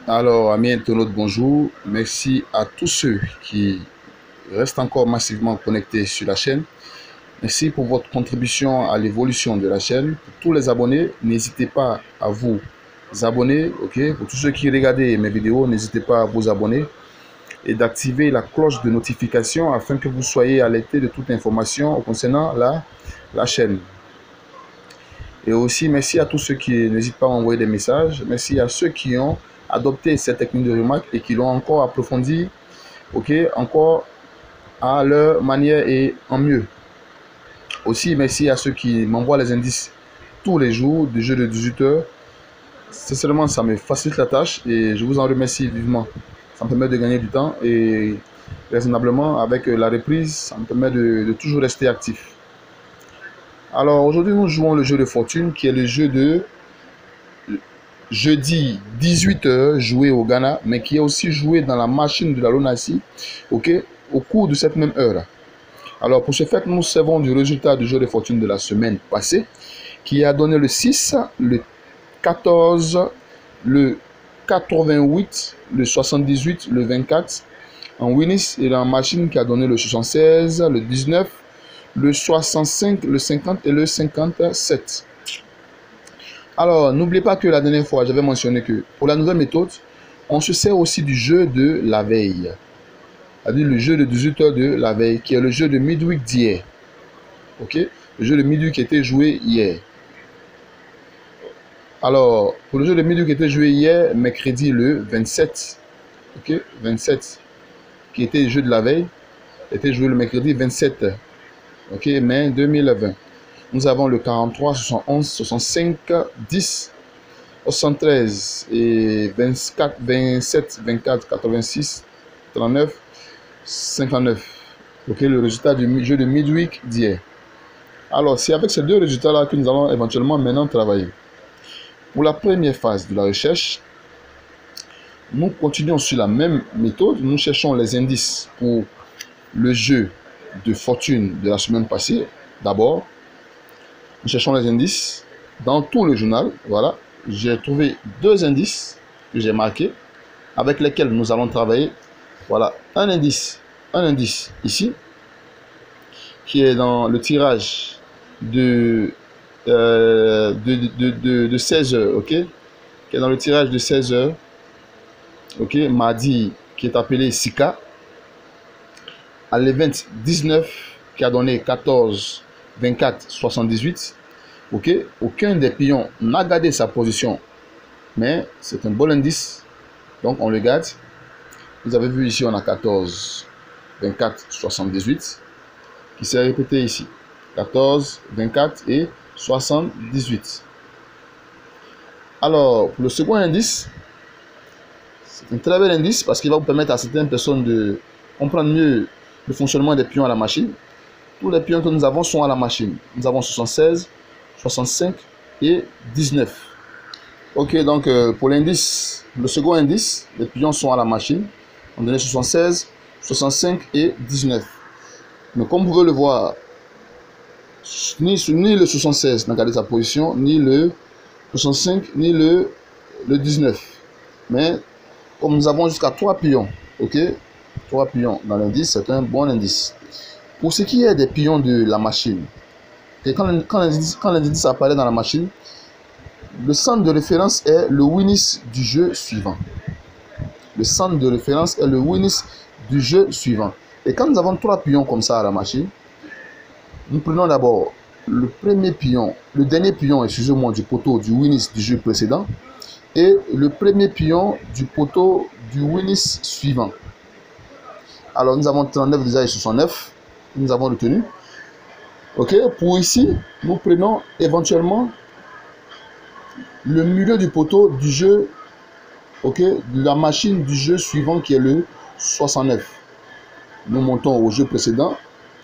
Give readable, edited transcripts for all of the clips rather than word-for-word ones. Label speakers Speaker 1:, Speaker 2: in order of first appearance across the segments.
Speaker 1: Alors, amis internautes, bonjour. Merci à tous ceux qui restent encore massivement connectés sur la chaîne. Merci pour votre contribution à l'évolution de la chaîne. Pour tous les abonnés, n'hésitez pas à vous abonner. Ok. Pour tous ceux qui regardent mes vidéos, n'hésitez pas à vous abonner et d'activer la cloche de notification afin que vous soyez alertés de toute information concernant la chaîne. Et aussi, merci à tous ceux qui n'hésitent pas à envoyer des messages. Merci à ceux qui ont adopté cette technique de remarque et qui l'ont encore approfondi, ok, encore à leur manière et en mieux. Aussi, merci à ceux qui m'envoient les indices tous les jours du jeu de 18 heures. Sincèrement, ça me facilite la tâche et je vous en remercie vivement. Ça me permet de gagner du temps et raisonnablement, avec la reprise, ça me permet de toujours rester actif. Alors, aujourd'hui, nous jouons le jeu de fortune qui est le jeu de jeudi 18 heures joué au Ghana, mais qui est aussi joué dans la machine de la Lonasi, ok, au cours de cette même heure. Alors pour ce fait, nous servons du résultat du jeu de fortune de la semaine passée, qui a donné le 6, le 14, le 88, le 78, le 24 en Winnis, et la machine qui a donné le 76, le 19, le 65, le 50 et le 57. Alors, n'oubliez pas que la dernière fois, j'avais mentionné que pour la nouvelle méthode, on se sert aussi du jeu de la veille. C'est-à-dire le jeu de 18 heures de la veille, qui est le jeu de midweek d'hier. Ok? Le jeu de midweek qui était joué hier. Alors, pour le jeu de midweek qui était joué hier, mercredi le 27. Ok? 27. Qui était le jeu de la veille, était joué le mercredi 27. Ok? Mai 2020. Nous avons le 43, 71, 65, 10, 73 et 24, 27, 24, 86, 39, 59. Ok, le résultat du jeu de midweek d'hier. Alors, c'est avec ces deux résultats-là que nous allons éventuellement maintenant travailler. Pour la première phase de la recherche, nous continuons sur la même méthode. Nous cherchons les indices pour le jeu de fortune de la semaine passée. D'abord, nous cherchons les indices dans tout le journal. Voilà, j'ai trouvé deux indices que j'ai marqués avec lesquels nous allons travailler. Voilà, un indice ici qui est dans le tirage de 16 heures, ok, qui est dans le tirage de 16 heures, ok, mardi, qui est appelé Sika, à l'event 19 qui a donné 14, 24, 78. Ok, aucun des pions n'a gardé sa position, mais c'est un bon indice, donc on le garde. Vous avez vu ici, on a 14, 24, 78 qui s'est répété ici. 14, 24 et 78. Alors, pour le second indice, c'est un très bel indice parce qu'il va vous permettre à certaines personnes de comprendre mieux le fonctionnement des pions à la machine. Tous les pions que nous avons sont à la machine. Nous avons 76, 65 et 19. Ok, donc pour l'indice, le second indice, les pions sont à la machine. On donnait 76, 65 et 19. Mais comme vous pouvez le voir, ni le 76 n'a gardé sa position, ni le 65, ni le 19. Mais comme nous avons jusqu'à 3 pions, ok, 3 pions dans l'indice, c'est un bon indice. Pour ce qui est des pions de la machine, et quand l'indice apparaît dans la machine, le centre de référence est le Winnis du jeu suivant. Le centre de référence est le Winnis du jeu suivant. Et quand nous avons 3 pions comme ça à la machine, nous prenons d'abord le premier pion, le dernier pion, excusez-moi, du poteau du Winnis du jeu précédent et le premier pion du poteau du Winnis suivant. Alors nous avons 39 déjà et 69, nous avons retenu. Ok, pour ici, nous prenons éventuellement le milieu du poteau du jeu, ok, de la machine du jeu suivant qui est le 69. Nous montons au jeu précédent.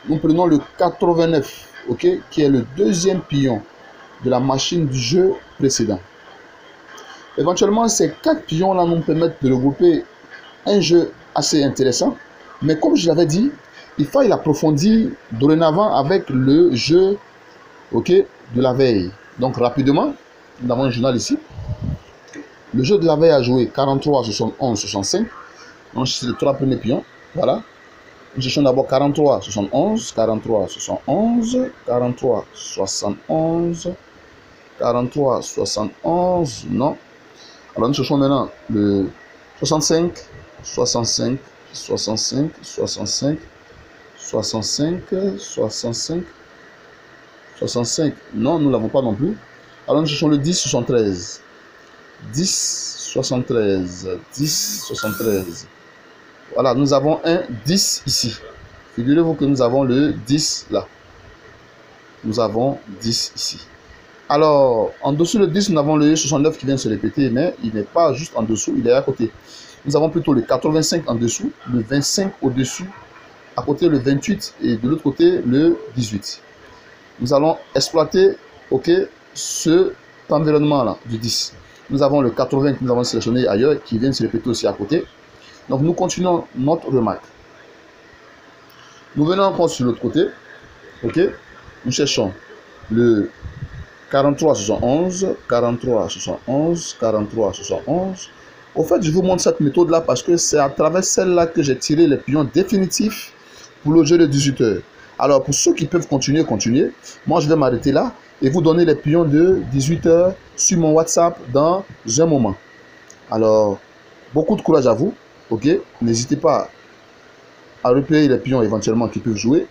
Speaker 1: Nous prenons le 89, ok, qui est le deuxième pion de la machine du jeu précédent. Éventuellement, ces 4 pions-là nous permettent de regrouper un jeu assez intéressant. Mais comme je l'avais dit, il faut l'approfondir dorénavant avec le jeu, ok, de la veille. Donc rapidement, nous avons un journal ici. Le jeu de la veille a joué 43, 71, 65. Donc, c'est les 3 premiers pions. Voilà. Nous cherchons d'abord 43, 71, 43, 71, 43, 71, 43, 71, non. Alors, nous cherchons maintenant le 65, 65, 65, 65, 65, 65, 65. Non, nous ne l'avons pas non plus. Alors, nous cherchons le 10, 73. 10, 73, 10, 73. Voilà, nous avons un 10 ici. Figurez-vous que nous avons le 10 là. Nous avons 10 ici. Alors, en dessous le 10, nous avons le 69 qui vient de se répéter, mais il n'est pas juste en dessous, il est à côté. Nous avons plutôt le 85 en dessous, le 25 au-dessus, à côté le 28 et de l'autre côté le 18. Nous allons exploiter, ok, cet environnement-là du 10. Nous avons le 80 que nous avons sélectionné ailleurs qui vient de se répéter aussi à côté. Donc nous continuons notre remarque. Nous venons encore sur l'autre côté. Ok. Nous cherchons le 43, 71, 43, 71, 43, 71. Au fait, je vous montre cette méthode-là parce que c'est à travers celle-là que j'ai tiré les pions définitifs pour le jeu de 18 heures. Alors, pour ceux qui peuvent continuer. Moi, je vais m'arrêter là et vous donner les pions de 18 heures sur mon WhatsApp dans un moment. Alors, beaucoup de courage à vous. Ok, n'hésitez pas à replayer les pions éventuellement qui peuvent jouer.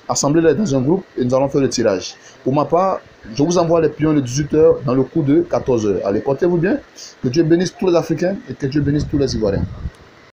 Speaker 1: Assemblez-les dans un groupe et nous allons faire le tirage. Pour ma part, je vous envoie les pions de 18 heures dans le coup de 14 heures. Allez, portez-vous bien. Que Dieu bénisse tous les Africains et que Dieu bénisse tous les Ivoiriens.